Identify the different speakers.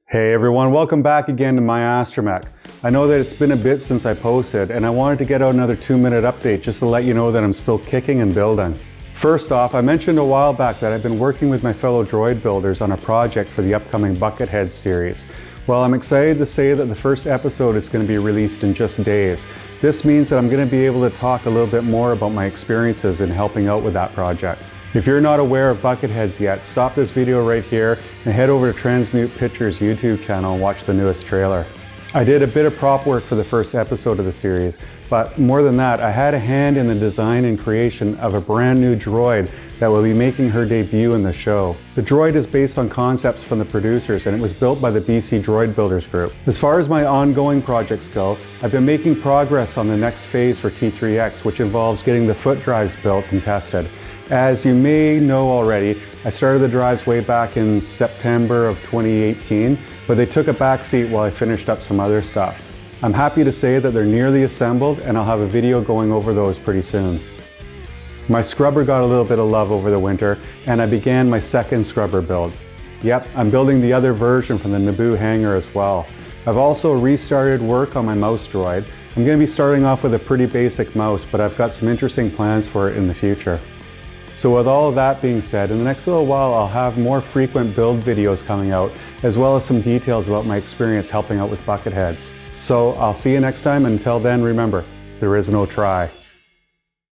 Speaker 1: Hey everyone, welcome back again to my Astromech. I know that it's been a bit since I posted, and I wanted to get out another 2-minute update just to let you know that I'm still kicking and building. First off, I mentioned a while back that I've been working with my fellow droid builders on a project for the upcoming Bucketheads series. Well, I'm excited to say that the first episode is going to be released in just days. This means that I'm going to be able to talk a little bit more about my experiences in helping out with that project. If you're not aware of Bucketheads yet, stop this video right here and head over to Transmute Pictures YouTube channel and watch the newest trailer. I did a bit of prop work for the first episode of the series, but more than that, I had a hand in the design and creation of a brand new droid that will be making her debut in the show. The droid is based on concepts from the producers, and it was built by the BC Droid Builders Group. As far as my ongoing projects go, I've been making progress on the next phase for T3X, which involves getting the foot drives built and tested. As you may know already, I started the drives way back in September of 2018, but they took a backseat while I finished up some other stuff. I'm happy to say that they're nearly assembled, and I'll have a video going over those pretty soon. My scrubber got a little bit of love over the winter, and I began my second scrubber build. Yep, I'm building the other version from the Naboo hangar as well. I've also restarted work on my mouse droid. I'm going to be starting off with a pretty basic mouse, but I've got some interesting plans for it in the future. So with all of that being said, in the next little while I'll have more frequent build videos coming out, as well as some details about my experience helping out with Bucketheads. So I'll see you next time, and until then, remember, there is no try.